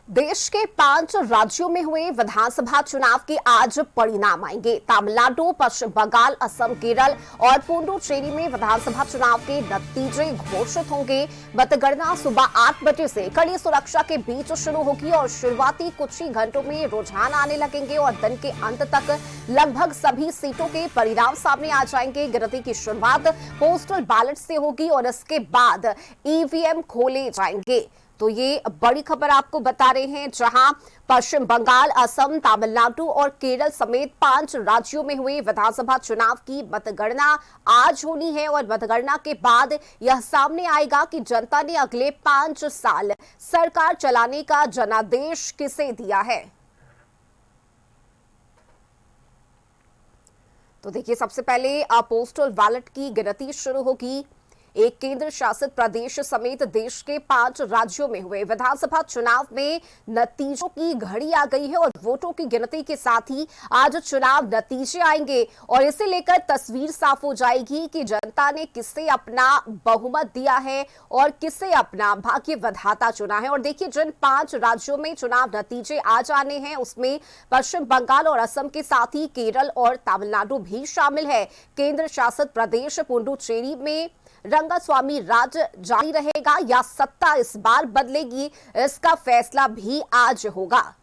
देश के 5 राज्यों में हुए विधानसभा चुनाव के आज परिणाम आएंगे। तमिलनाडु, पश्चिम बंगाल, असम, केरल और पुडुचेरी में विधानसभा चुनाव के नतीजे घोषित होंगे। मतगणना सुबह 8 बजे से कड़ी सुरक्षा के बीच शुरू होगी और शुरुआती कुछ ही घंटों में रुझान आने लगेंगे और दिन के अंत तक लगभग सभी सीटों के परिणाम सामने आ जाएंगे। गिनती की शुरुआत पोस्टल बैलेट से होगी और इसके बाद ईवीएम खोले जाएंगे। तो ये बड़ी खबर आपको बता रहे हैं, जहां पश्चिम बंगाल, असम, तमिलनाडु और केरल समेत 5 राज्यों में हुए विधानसभा चुनाव की मतगणना आज होनी है और मतगणना के बाद यह सामने आएगा कि जनता ने अगले 5 साल सरकार चलाने का जनादेश किसे दिया है। तो देखिए, सबसे पहले पोस्टल बैलेट की गिनती शुरू होगी। एक केंद्र शासित प्रदेश समेत देश के 5 राज्यों में हुए विधानसभा चुनाव में नतीजों की घड़ी आ गई है और वोटों की गिनती के साथ ही आज चुनाव नतीजे आएंगे और इसे लेकर तस्वीर साफ हो जाएगी कि जनता ने किसे अपना बहुमत दिया है और किसे अपना भाग्य विधाता चुना है। और देखिए, जिन 5 राज्यों में चुनाव नतीजे आज आने हैं उसमें पश्चिम बंगाल और असम के साथ ही केरल और तमिलनाडु भी शामिल है। केंद्र शासित प्रदेश पुडुचेरी में रंगास्वामी राज जारी रहेगा या सत्ता इस बार बदलेगी, इसका फैसला भी आज होगा।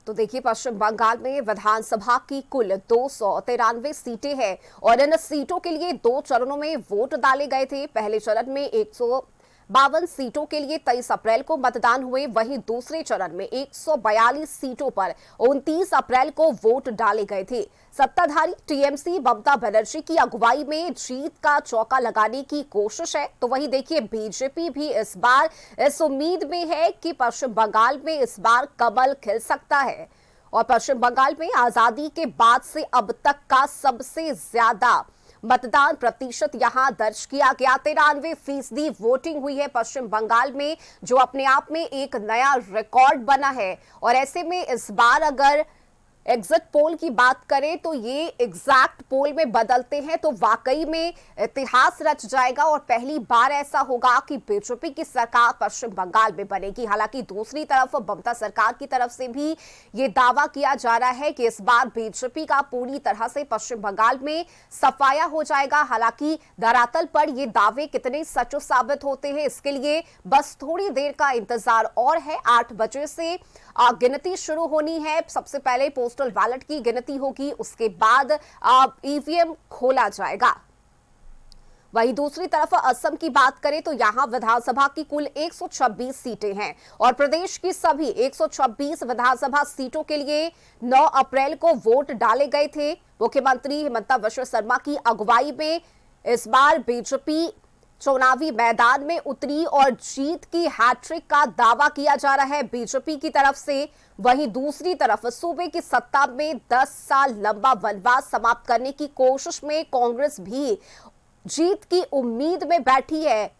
तो देखिए, पश्चिम बंगाल में विधानसभा की कुल 293 सीटें हैं और इन सीटों के लिए 2 चरणों में वोट डाले गए थे। पहले चरण में 152 सीटों के लिए 23 अप्रैल को मतदान हुए, वहीं दूसरे चरण में 142 सीटों पर 29 अप्रैल को वोट डाले गए थे। सत्ताधारी टीएमसी ममता बनर्जी की अगुवाई में जीत का चौका लगाने की कोशिश है। तो वहीं देखिए, बीजेपी भी इस बार इस उम्मीद में है कि पश्चिम बंगाल में इस बार कमल खिल सकता है और पश्चिम बंगाल में आजादी के बाद से अब तक का सबसे ज्यादा मतदान प्रतिशत यहां दर्ज किया गया। 93% वोटिंग हुई है पश्चिम बंगाल में, जो अपने आप में एक नया रिकॉर्ड बना है। और ऐसे में इस बार अगर एग्जिट पोल की बात करें तो ये एग्जैक्ट पोल में बदलते हैं तो वाकई में इतिहास रच जाएगा और पहली बार ऐसा होगा कि बीजेपी की सरकार पश्चिम बंगाल में बनेगी। हालांकि दूसरी तरफ ममता सरकार की तरफ से भी ये दावा किया जा रहा है कि इस बार बीजेपी का पूरी तरह से पश्चिम बंगाल में सफाया हो जाएगा। हालांकि धरातल पर ये दावे कितने सच साबित होते हैं, इसके लिए बस थोड़ी देर का इंतजार और है। 8 बजे से गिनती शुरू होनी है। सबसे पहले पोस्टल बैलेट की गिनती होगी, उसके बाद ईवीएम खोला जाएगा। वहीं दूसरी तरफ असम की बात करें तो यहां विधानसभा की कुल 126 सीटें हैं और प्रदेश की सभी 126 विधानसभा सीटों के लिए 9 अप्रैल को वोट डाले गए थे। मुख्यमंत्री हिमंता बिस्वा शर्मा की अगुवाई में इस बार बीजेपी चुनावी मैदान में उतरी और जीत की हैट्रिक का दावा किया जा रहा है बीजेपी की तरफ से। वहीं दूसरी तरफ सूबे की सत्ता में 10 साल लंबा वनवास समाप्त करने की कोशिश में कांग्रेस भी जीत की उम्मीद में बैठी है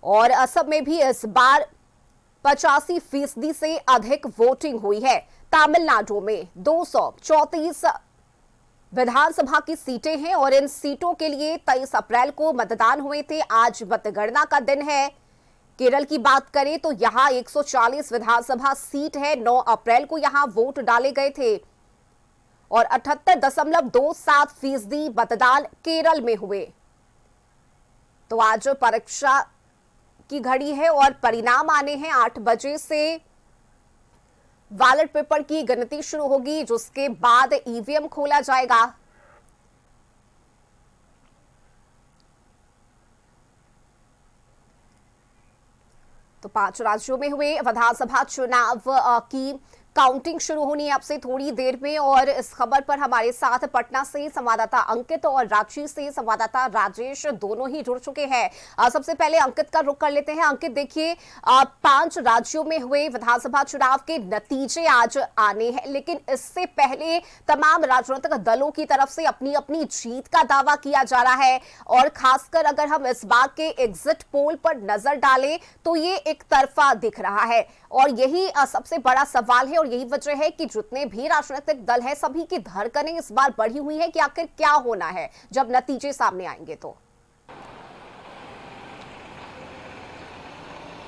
और असम में भी इस बार 85% से अधिक वोटिंग हुई है। तमिलनाडु में 234 विधानसभा की सीटें हैं और इन सीटों के लिए 23 अप्रैल को मतदान हुए थे। आज मतगणना का दिन है। केरल की बात करें तो यहां 140 विधानसभा सीट है। 9 अप्रैल को यहां वोट डाले गए थे और 78.27% मतदान केरल में हुए। तो आज परीक्षा की घड़ी है और परिणाम आने हैं। 8 बजे से बैलेट पेपर की गिनती शुरू होगी, जिसके बाद ईवीएम खोला जाएगा। तो 5 राज्यों में हुए विधानसभा चुनाव की काउंटिंग शुरू होनी है अब से थोड़ी देर में और इस खबर पर हमारे साथ पटना से संवाददाता अंकित और रांची से संवाददाता राजेश दोनों ही जुड़ चुके हैं। सबसे पहले अंकित का रुख कर लेते हैं। अंकित, देखिए, 5 राज्यों में हुए विधानसभा चुनाव के नतीजे आज आने हैं, लेकिन इससे पहले तमाम राजनीतिक दलों की तरफ से अपनी अपनी जीत का दावा किया जा रहा है और खासकर अगर हम इस बार के एग्जिट पोल पर नजर डालें तो ये एक तरफा दिख रहा है और यही सबसे बड़ा सवाल है और और यही वजह है कि जितने भी राजनीतिक दल है सभी की धड़कनें इस बार बढ़ी हुई है कि आखिर क्या होना है जब नतीजे सामने आएंगे तो।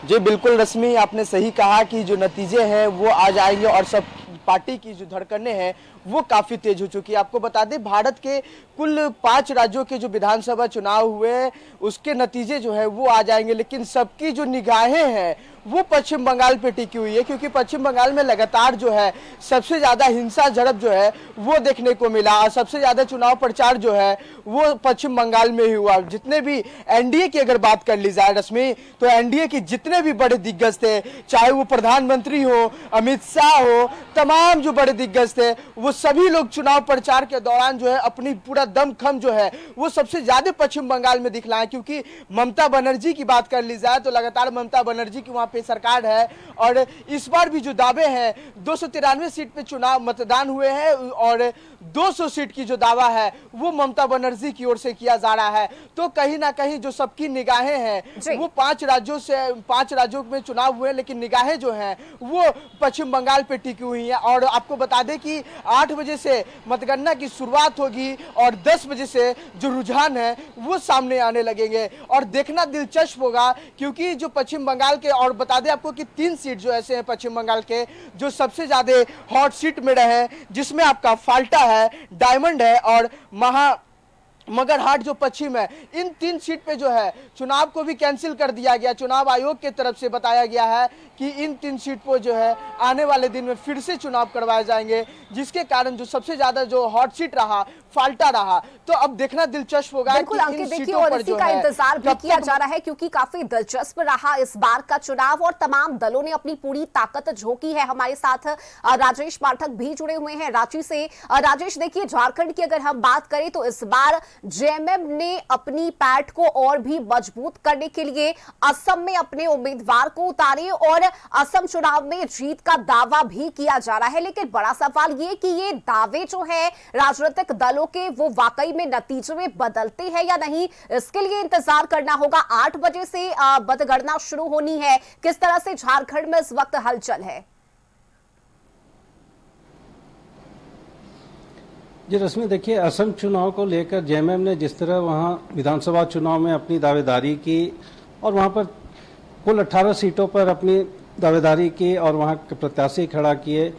जी बिल्कुल रश्मि, आपने सही कहा कि जो नतीजे हैं वो आ जाएंगे और सब पार्टी की जो धड़कनें हैं वो काफी तेज हो चुकी है। आपको बता दें, भारत के कुल 5 राज्यों के जो विधानसभा चुनाव हुए उसके नतीजे जो है वो आ जाएंगे, लेकिन सबकी जो निगाहें हैं वो पश्चिम बंगाल पे टिकी हुई है, क्योंकि पश्चिम बंगाल में लगातार जो है सबसे ज्यादा हिंसा झड़प जो है वो देखने को मिला और सबसे ज्यादा चुनाव प्रचार जो है वो पश्चिम बंगाल में ही हुआ। जितने भी एनडीए की अगर बात कर ली जाए रश्मि, तो एनडीए के जितने भी बड़े दिग्गज थे, चाहे वो प्रधानमंत्री हो, अमित शाह हो, तमाम जो बड़े दिग्गज थे वो सभी लोग चुनाव प्रचार के दौरान जो है अपनी पूरा दमखम जो है वो सबसे ज्यादा पश्चिम बंगाल में दिखलाए। क्योंकि ममता बनर्जी की बात कर ली जाए तो लगातार ममता बनर्जी की वहां पे सरकार है और इस बार भी जो दावे हैं 293 सीट पे चुनाव मतदान हुए हैं और 200 सीट की जो दावा है वो ममता बनर्जी की ओर से किया जा रहा है। तो कहीं ना कहीं जो सबकी निगाहें हैं वो 5 राज्यों में चुनाव हुए, लेकिन निगाहें जो हैं वो पश्चिम बंगाल पे टिकी हुई हैं। और आपको बता दें कि 8 बजे से मतगणना की शुरुआत होगी और 10 बजे से जो रुझान है वो सामने आने लगेंगे और देखना दिलचस्प होगा, क्योंकि जो पश्चिम बंगाल के, और बता दें आपको कि 3 सीट जो ऐसे हैं पश्चिम बंगाल के जो सबसे ज्यादा हॉट सीट में रहे, जिसमें आपका फाल्टा है, डायमंड है और मगरहाट जो पश्चिम है, इन 3 सीट पे जो है चुनाव को भी कैंसिल कर दिया गया। चुनाव आयोग के तरफ से बताया गया है कि इन 3 सीट पर जो है आने वाले दिन में फिर से चुनाव करवाए जाएंगे, जिसके कारण जो सबसे ज्यादा जो हॉट सीट रहा फाल्टा रहा। तो अब देखना दिलचस्प होगा कि इन सीटों पर जो है इंतजार भी किया जा रहा है, क्योंकि काफी दिलचस्प रहा इस बार का चुनाव और तमाम दलों ने अपनी पूरी ताकत झोंकी है। हमारे साथ राजेश पाठक भी जुड़े हुए हैं रांची से। राजेश, देखिए झारखंड की अगर हम बात करें तो इस बार जेएमएम ने अपनी पैठ को और भी मजबूत करने के लिए असम में अपने उम्मीदवार को उतारे और असम चुनाव में जीत का दावा भी किया जा रहा है। लेकिन बड़ा सवाल ये कि ये दावे जो है राजनीतिक दलों के वो वाकई में नतीजे में बदलते हैं या नहीं, इसके लिए इंतजार करना होगा। 8 बजे से मतगणना शुरू होनी है। किस तरह से झारखंड में इस वक्त हलचल है? जी रश्मि, देखिए असम चुनाव को लेकर जेएमएम ने जिस तरह वहां विधानसभा चुनाव में अपनी दावेदारी की और वहां पर कुल 18 सीटों पर अपनी दावेदारी की और वहां के प्रत्याशी खड़ा किए,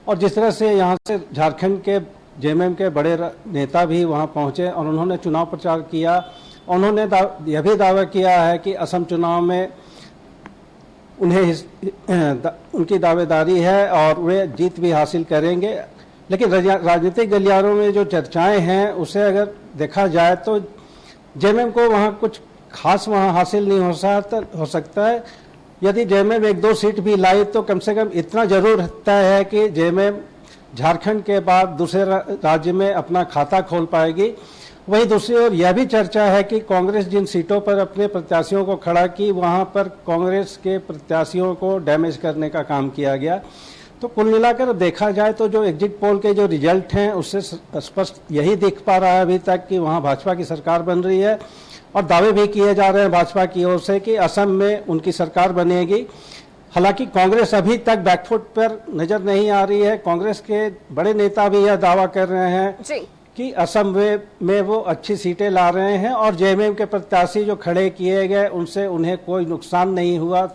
और जिस तरह से यहां से झारखंड के जेएमएम के बड़े नेता भी वहां पहुंचे और उन्होंने चुनाव प्रचार किया। उन्होंने यह भी दावा किया है कि असम चुनाव में उनकी दावेदारी है और वे जीत भी हासिल करेंगे। लेकिन राजनीतिक गलियारों में जो चर्चाएं हैं उसे अगर देखा जाए तो जेएमएम को वहां कुछ खास वहां हासिल नहीं हो सकता है। यदि जेएमएम 1-2 सीट भी लाई तो कम से कम इतना जरूर तय है कि जेएमएम झारखंड के बाद दूसरे राज्य में अपना खाता खोल पाएगी। वहीं दूसरी ओर यह भी चर्चा है कि कांग्रेस जिन सीटों पर अपने प्रत्याशियों को खड़ा की वहां पर कांग्रेस के प्रत्याशियों को डैमेज करने का काम किया गया। तो कुल मिलाकर देखा जाए तो जो एग्जिट पोल के जो रिजल्ट हैं उससे स्पष्ट यही दिख पा रहा है अभी तक कि वहां भाजपा की सरकार बन रही है और दावे भी किए जा रहे हैं भाजपा की ओर से कि असम में उनकी सरकार बनेगी। हालांकि कांग्रेस अभी तक बैकफुट पर नजर नहीं आ रही है। कांग्रेस के बड़े नेता भी यह दावा कर रहे हैं कि असम में वो अच्छी सीटें ला रहे हैं और जेएमएम के प्रत्याशी जो खड़े किए गए उनसे उन्हें कोई नुकसान नहीं हुआ।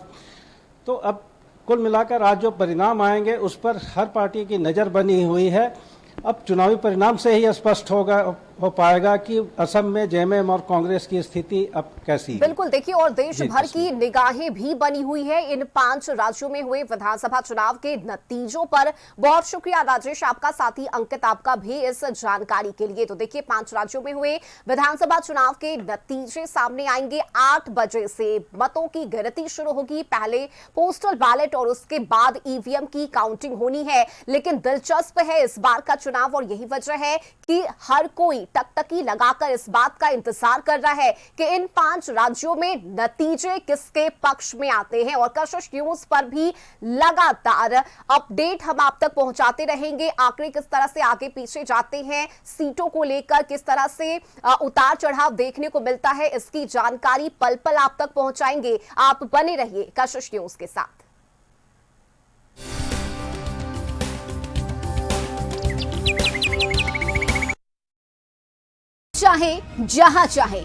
तो अब कुल मिलाकर आज जो परिणाम आएंगे उस पर हर पार्टी की नज़र बनी हुई है। अब चुनावी परिणाम से ही स्पष्ट हो पाएगा कि असम में जेएमएम और कांग्रेस की स्थिति अब कैसी है। बिल्कुल, देखिए और देश भर की निगाहें भी बनी हुई है इन 5 राज्यों में हुए विधानसभा चुनाव के नतीजों पर। बहुत शुक्रिया राजेश आपका, साथ ही अंकित आपका भी इस जानकारी के लिए। तो देखिए 5 राज्यों में हुए विधानसभा चुनाव के नतीजे सामने आएंगे। 8 बजे से मतों की गिनती शुरू होगी। पहले पोस्टल बैलेट और उसके बाद ईवीएम की काउंटिंग होनी है। लेकिन दिलचस्प है इस बार का चुनाव और यही वजह है कि हर कोई टकटकी लगाकर इस बात का इंतजार कर रहा है कि इन 5 राज्यों में नतीजे किसके पक्ष में आते हैं। और कशिश न्यूज पर भी लगातार अपडेट हम आप तक पहुंचाते रहेंगे। आंकड़े किस तरह से आगे पीछे जाते हैं, सीटों को लेकर किस तरह से उतार चढ़ाव देखने को मिलता है, इसकी जानकारी पल पल आप तक पहुंचाएंगे। आप बने रहिए कशिश न्यूज के साथ। चाहे जहां चाहे